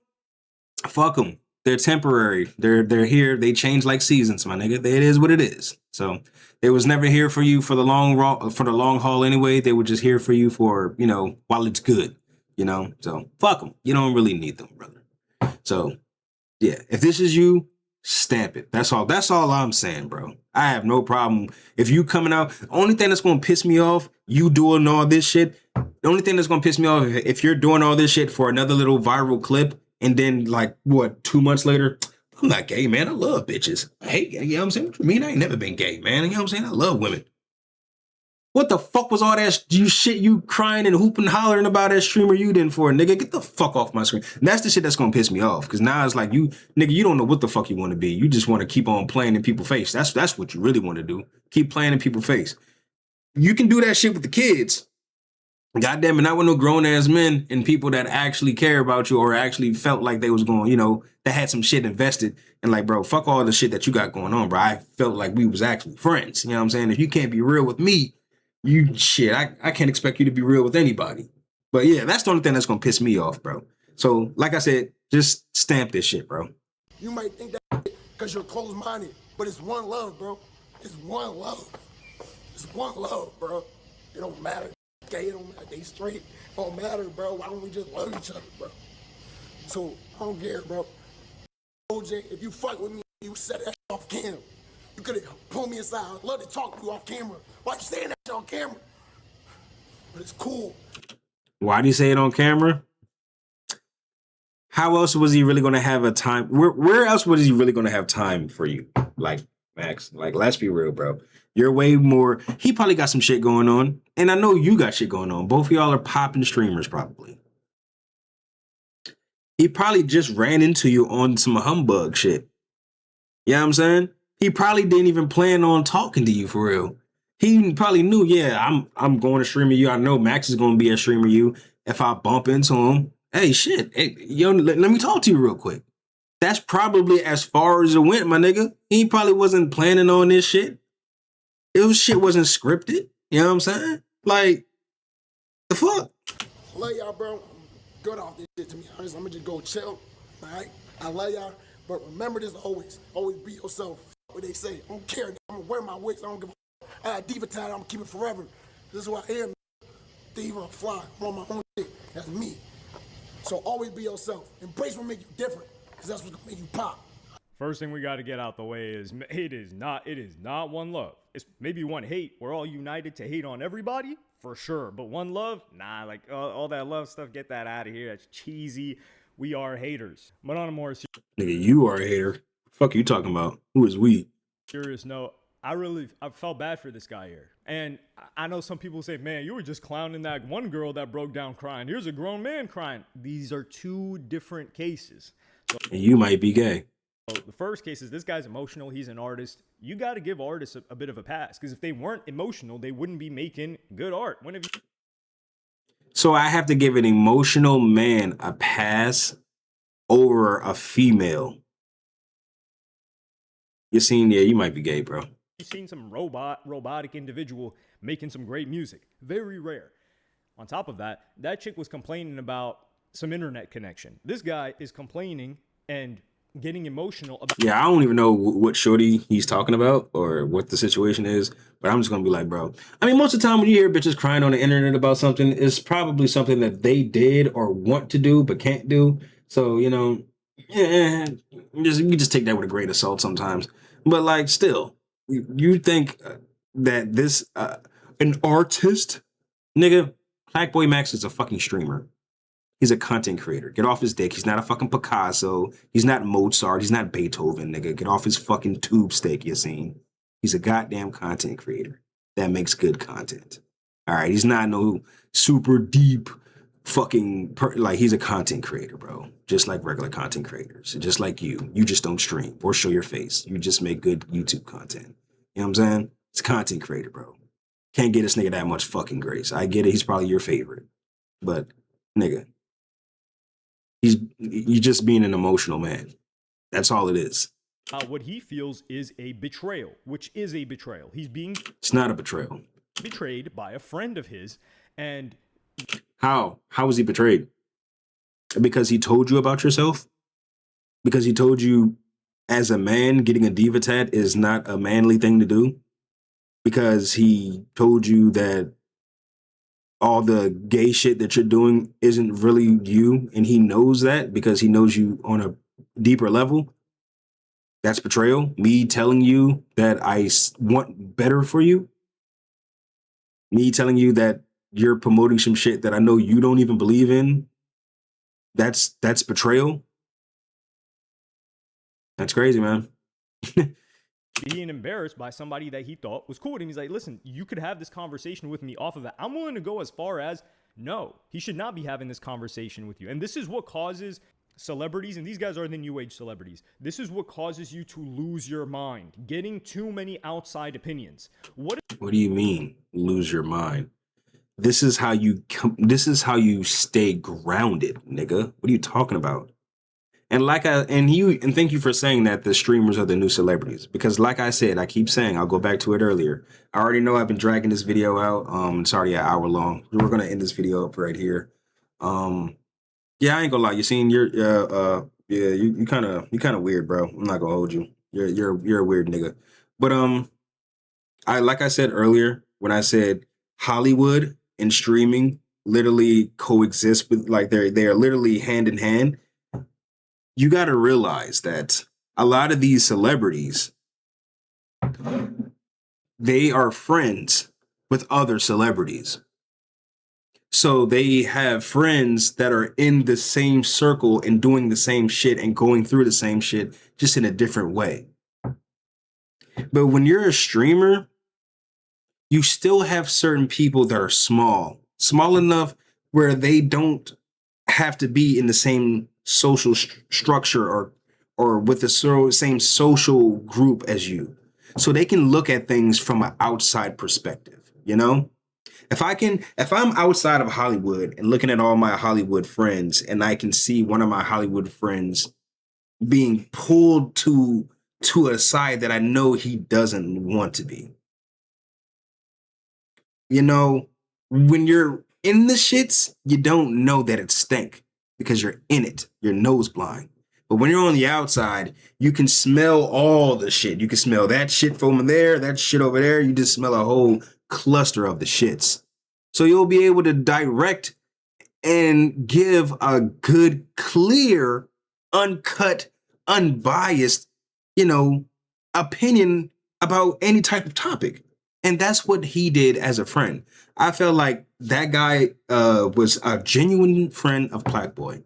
fuck them. They're temporary. They're here. They change like seasons, my nigga. It is what it is. So they was never here for you for the long haul anyway. They were just here for you for, you know, while it's good, you know. So fuck them. You don't really need them, brother. So yeah, if this is you, stamp it. That's all I'm saying, bro. I have no problem if you coming out. The only thing that's gonna piss me off, you doing all this shit. The only thing that's gonna piss me off if you're doing all this shit for another little viral clip, and then like what 2 months later, I'm not gay, man. I love bitches. I hate gay. You know what I'm saying? What you mean? I ain't never been gay, man. You know what I'm saying? I love women. What the fuck was all that you crying and hooping and hollering about that streamer you didn't for, nigga? Get the fuck off my screen. And that's the shit that's gonna piss me off. Cause now it's like you don't know what the fuck you want to be. You just want to keep on playing in people's face. That's what you really want to do. Keep playing in people's face. You can do that shit with the kids. Goddamn it, not with no grown ass men and people that actually care about you or actually felt like they was going, you know, that had some shit invested. And like, bro, fuck all the shit that you got going on, bro. I felt like we was actually friends. You know what I'm saying? If you can't be real with me, I can't expect you to be real with anybody. But yeah, that's the only thing that's gonna piss me off, bro. So like I said, just stamp this shit, bro. You might think that because you're closed-minded, but it's one love, bro. It's one love. It's one love, bro. It don't matter. Gay, it don't matter. They straight. It don't matter, bro. Why don't we just love each other, bro? So I don't care, bro. OJ, if you fight with me, you set that shit off camera. You could have pulled me aside. I'd love to talk to you off camera. Why you saying that shit on camera? But it's cool. Why do you say it on camera? How else was he really going to have a time? Where else was he really going to have time for you? Like, Max, like, let's be real, bro. You're way more. He probably got some shit going on. And I know you got shit going on. Both of y'all are popping streamers, probably. He probably just ran into you on some humbug shit. You know what I'm saying? He probably didn't even plan on talking to you for real. He probably knew, yeah, I'm going to streamer you. I know Max is going to be a streamer you. If I bump into him, hey, shit, hey, yo, let me talk to you real quick. That's probably as far as it went, my nigga. He probably wasn't planning on this shit. Shit wasn't scripted. You know what I'm saying? Like, the fuck? I love y'all, bro. I'm good off this shit, to be honest. I'm gonna just go chill, all right? I love y'all, but remember this always. Always be yourself. What they say. I don't care. I'm gonna wear my wigs. I don't give a I got diva tag. I'm gonna keep it forever. This is who I am. Diva, fly. I'm on my own shit. That's me. So always be yourself. Embrace what make you different, because that's what's gonna make you pop. First thing we got to get out the way is it is not one love. It's maybe one hate. We're all united to hate on everybody, for sure. But one love? Nah, like all that love stuff, get that out of here. That's cheesy. We are haters. But on a more nigga, you are a hater. Fuck you talking about? Who is we? serious note, I felt bad for this guy here. And I know some people say, man, you were just clowning that one girl that broke down crying. Here's a grown man crying. These are two different cases. So, and you might be gay. so the first case is this guy's emotional. He's an artist. You got to give artists a bit of a pass, because if they weren't emotional, they wouldn't be making good art. When have you... So I have to give an emotional man a pass over a female. You're seeing, yeah, you might be gay, bro. You've seen some robotic individual making some great music. Very rare. On top of that, that chick was complaining about some internet connection. This guy is complaining and getting emotional about... Yeah, I don't even know what shorty he's talking about or what the situation is, but I'm just gonna be like, bro. I mean, most of the time when you hear bitches crying on the internet about something, it's probably something that they did or want to do but can't do. So, you know, yeah, you just take that with a grain of salt sometimes. But like, still, you think that this an artist, nigga? Plaqueboymax is a fucking streamer. He's a content creator. Get off his dick. He's not a fucking Picasso. He's not Mozart. He's not Beethoven, nigga. Get off his fucking tube steak, you seen. He's a goddamn content creator that makes good content. All right, he's not no super deep fucking like, he's a content creator, bro. Just like regular content creators. Just like you. You just don't stream or show your face. You just make good YouTube content. You know what I'm saying? It's a content creator, bro. Can't get this nigga that much fucking grace. I get it. He's probably your favorite. But, nigga, you just being an emotional man. That's all it is. What he feels is a betrayal, which is a betrayal. He's being... It's not a betrayal. betrayed by a friend of his. And how was he betrayed? Because he told you about yourself? Because he told you as a man getting a diva tat is not a manly thing to do? Because he told you that all the gay shit that you're doing isn't really you, and he knows that because he knows you on a deeper level? That's betrayal? Me telling you that I want better for you? Me telling you that you're promoting some shit that I know you don't even believe in? That's betrayal? That's crazy, man. being embarrassed by somebody that he thought was cool with him. He's like, listen, you could have this conversation with me off of that. I'm willing to go as far as, no, he should not be having this conversation with you. And this is what causes celebrities, and these guys are the new age celebrities, this is what causes you to lose your mind, getting too many outside opinions. What do you mean, lose your mind? This is how you stay grounded, nigga. What are you talking about? And and thank you for saying that the streamers are the new celebrities, because like I said, I keep saying, I'll go back to it earlier. I already know I've been dragging this video out. It's already an hour long. We're gonna end this video up right here. Yeah, I ain't gonna lie. You seen you kind of weird, bro. I'm not gonna hold you. You're a weird nigga. But like I said earlier, when I said Hollywood and streaming literally coexist with, like, they are literally hand in hand. You got to realize that a lot of these celebrities, they are friends with other celebrities. So they have friends that are in the same circle and doing the same shit and going through the same shit, just in a different way. But when you're a streamer, you still have certain people that are small enough where they don't have to be in the same social structure or with the same social group as you. So they can look at things from an outside perspective, you know? If I'm outside of Hollywood and looking at all my Hollywood friends, and I can see one of my Hollywood friends being pulled to a side that I know he doesn't want to be. You know, when you're in the shits, you don't know that it stink because you're in it. You're nose blind. But when you're on the outside, you can smell all the shit. You can smell that shit from there, that shit over there. You just smell a whole cluster of the shits. So you'll be able to direct and give a good, clear, uncut, unbiased, opinion about any type of topic. And that's what he did as a friend. I felt like that guy was a genuine friend of Plaqueboy.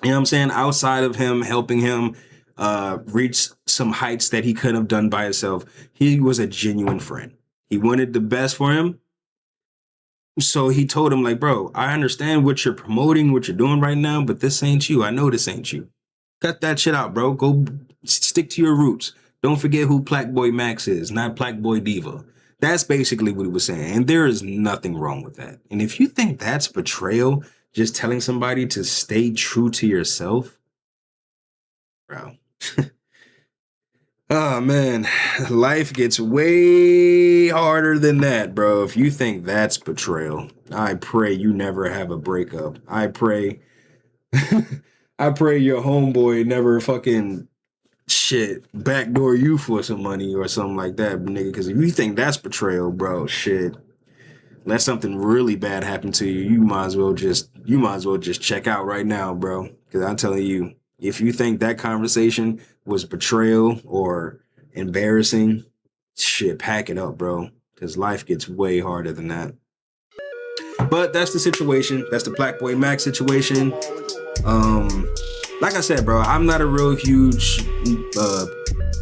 You know what I'm saying? Outside of him helping him reach some heights that he couldn't have done by himself, he was a genuine friend. He wanted the best for him. So he told him, like, bro, I understand what you're promoting, what you're doing right now, but this ain't you. I know this ain't you. Cut that shit out, bro. Go stick to your roots. Don't forget who Plaqueboymax is, not Plaqueboy Diva. That's basically what he was saying. And there is nothing wrong with that. And if you think that's betrayal, just telling somebody to stay true to yourself, bro. Oh, man. Life gets way harder than that, bro. If you think that's betrayal, I pray you never have a breakup. I pray your homeboy never fucking backdoor you for some money or something like that, nigga. Because if you think that's betrayal, bro, let something really bad happen to you, you might as well just check out right now, bro. Because I'm telling you, if you think that conversation was betrayal or embarrassing, pack it up, bro. Because life gets way harder than that. But that's the situation. That's the Plaqueboymax situation. Like I said, bro, I'm not a real huge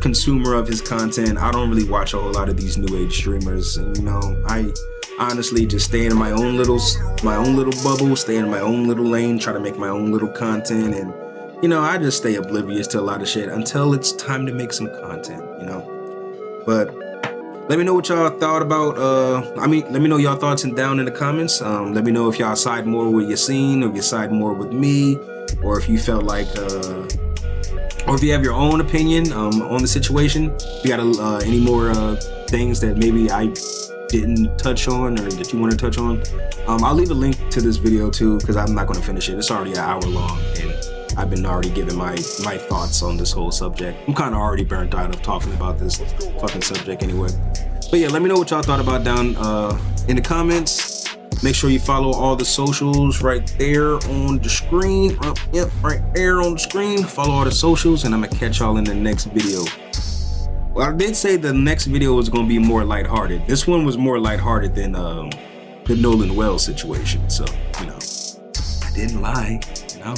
consumer of his content. I don't really watch a whole lot of these new age streamers. And, I honestly just stay in my own little bubble, stay in my own little lane, try to make my own little content, and I just stay oblivious to a lot of shit until it's time to make some content, But let me know what y'all thought about. Let me know y'all thoughts down in the comments. Let me know if y'all side more with Yassine, or if you side more with me, or if you felt like, or if you have your own opinion on the situation. If you got any more things that maybe I didn't touch on or that you want to touch on, I'll leave a link to this video too, because I'm not going to finish it. It's already an hour long, and I've been already giving my thoughts on this whole subject. I'm kind of already burnt out of talking about this fucking subject anyway. But yeah, let me know what y'all thought about down in the comments. Make sure you follow all the socials right there on the screen. Yep, right there on the screen. Follow all the socials, and I'm gonna catch y'all in the next video. Well, I did say the next video was gonna be more lighthearted. This one was more lighthearted than the Nolan Wells situation. So, you know, I didn't lie, you know.